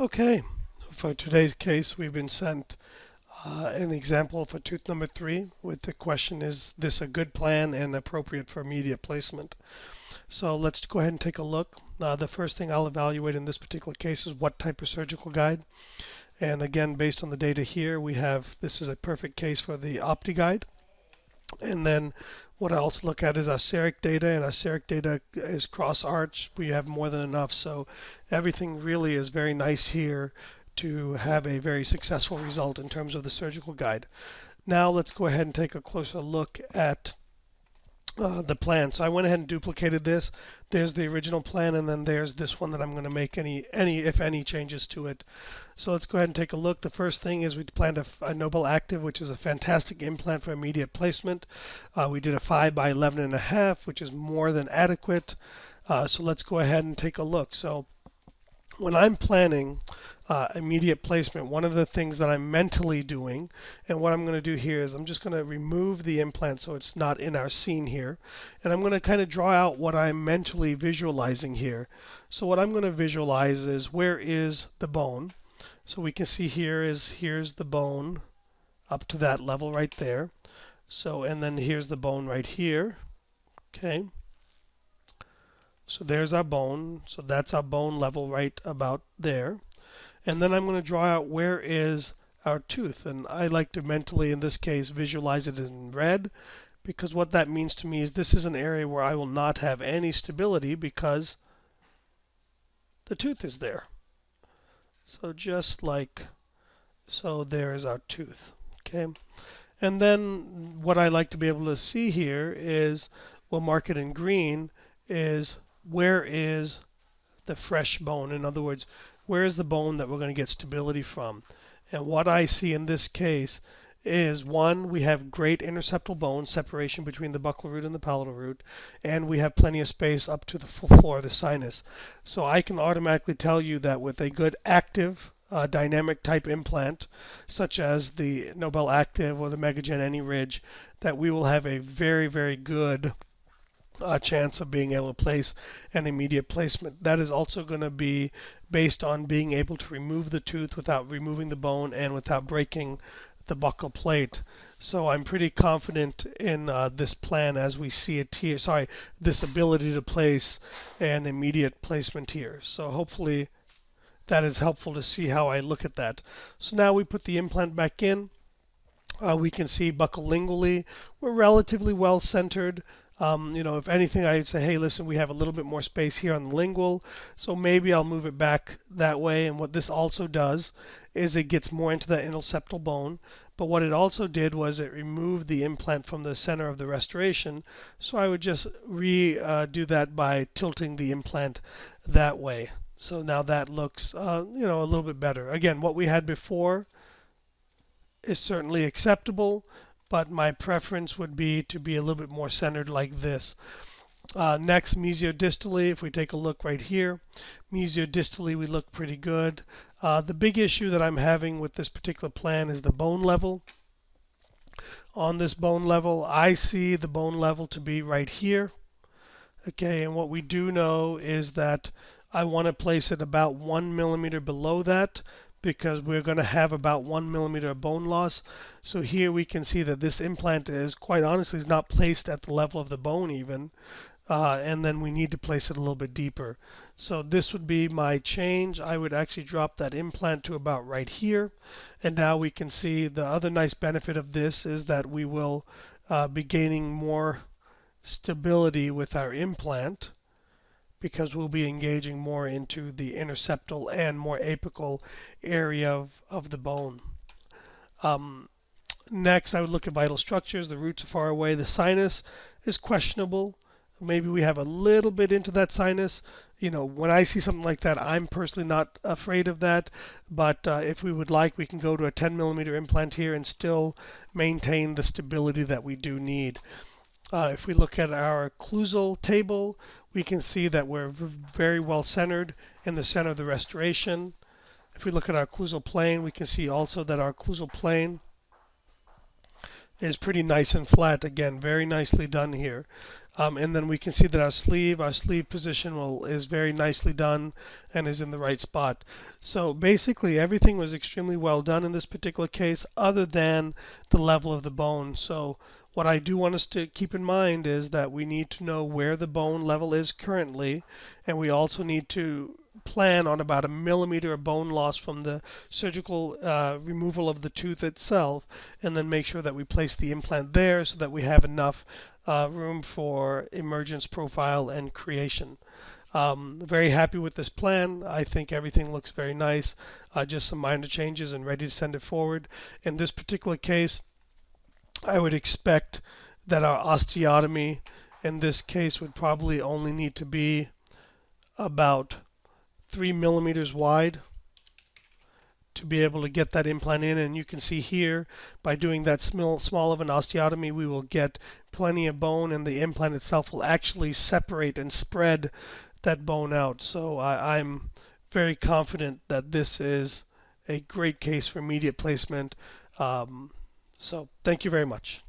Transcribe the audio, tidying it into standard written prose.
Okay, for today's case, we've been sent an example for tooth number 3 with the question, is this a good plan and appropriate for immediate placement? So let's go ahead and take a look. The first thing I'll evaluate in this particular case is what type of surgical guide. And again, based on the data here, we have this is a perfect case for the Opti guide. And then what I also look at is our CEREC data, and our CEREC data is cross-arch. We have more than enough, so everything really is very nice here to have a very successful result in terms of the surgical guide. Now let's go ahead and take a closer look at the plan. So I went ahead and duplicated this. There's the original plan, and then there's this one that I'm going to make any if any changes to it. So let's go ahead and take a look. The first thing is we planned a Nobel Active, which is a fantastic implant for immediate placement. We did a 5 by 11.5, which is more than adequate. So let's go ahead and take a look. So when I'm planning immediate placement, one of the things that I'm mentally doing, and what I'm going to do here is I'm just going to remove the implant so it's not in our scene here, and I'm going to kind of draw out what I'm mentally visualizing here. So what I'm going to visualize is, where is the bone? So we can see here's the bone up to that level right there. So, and then here's the bone right here. Okay. So there's our bone. So that's our bone level right about there. And then I'm going to draw out where is our tooth. And I like to mentally, in this case, visualize it in red, because what that means to me is this is an area where I will not have any stability because the tooth is there. So just like so, there is our tooth. Okay. And then what I like to be able to see here is, we'll mark it in green, is where is the fresh bone? In other words, where is the bone that we're going to get stability from? And what I see in this case is, one, we have great interseptal bone separation between the buccal root and the palatal root, and we have plenty of space up to the full floor of the sinus. So I can automatically tell you that with a good active dynamic type implant, such as the Nobel Active or the Megagen Any Ridge, that we will have a very, very good chance of being able to place an immediate placement. That is also going to be based on being able to remove the tooth without removing the bone and without breaking the buccal plate. So I'm pretty confident in this plan as we see it here. Sorry, this ability to place an immediate placement here. So hopefully that is helpful to see how I look at that. So now we put the implant back in. We can see buccal lingually. We're relatively well centered. If anything, I'd say, hey, listen, we have a little bit more space here on the lingual, so maybe I'll move it back that way. And what this also does is it gets more into that interseptal bone. But what it also did was it removed the implant from the center of the restoration. So I would just redo that by tilting the implant that way. So now that looks, a little bit better. Again, what we had before is certainly acceptable, but my preference would be to be a little bit more centered like this. Next, mesiodistally, if we take a look right here, mesiodistally we look pretty good. The big issue that I'm having with this particular plan is the bone level. On this bone level, I see the bone level to be right here. Okay, and what we do know is that I want to place it about 1 millimeter below that, because we're going to have about 1 millimeter of bone loss. So here we can see that this implant is, quite honestly, is not placed at the level of the bone even. And then we need to place it a little bit deeper. So this would be my change. I would actually drop that implant to about right here. And now we can see the other nice benefit of this is that we will be gaining more stability with our implant, because we'll be engaging more into the interseptal and more apical area of the bone. Next, I would look at vital structures. The roots are far away. The sinus is questionable. Maybe we have a little bit into that sinus. When I see something like that, I'm personally not afraid of that. But if we would like, we can go to a 10 millimeter implant here and still maintain the stability that we do need. If we look at our occlusal table, we can see that we're very well centered in the center of the restoration. If we look at our occlusal plane, we can see also that our occlusal plane is pretty nice and flat. Again, very nicely done here. And then we can see that our sleeve position is very nicely done and is in the right spot. So basically everything was extremely well done in this particular case other than the level of the bone. So what I do want us to keep in mind is that we need to know where the bone level is currently, and we also need to plan on about 1 millimeter of bone loss from the surgical removal of the tooth itself, and then make sure that we place the implant there so that we have enough room for emergence profile and creation. Very happy with this plan. I think everything looks very nice. Just some minor changes and ready to send it forward. In this particular case, I would expect that our osteotomy in this case would probably only need to be about 3 millimeters wide to be able to get that implant in. And you can see here, by doing that small of an osteotomy, we will get plenty of bone, and the implant itself will actually separate and spread that bone out. So I'm very confident that this is a great case for immediate placement. So thank you very much.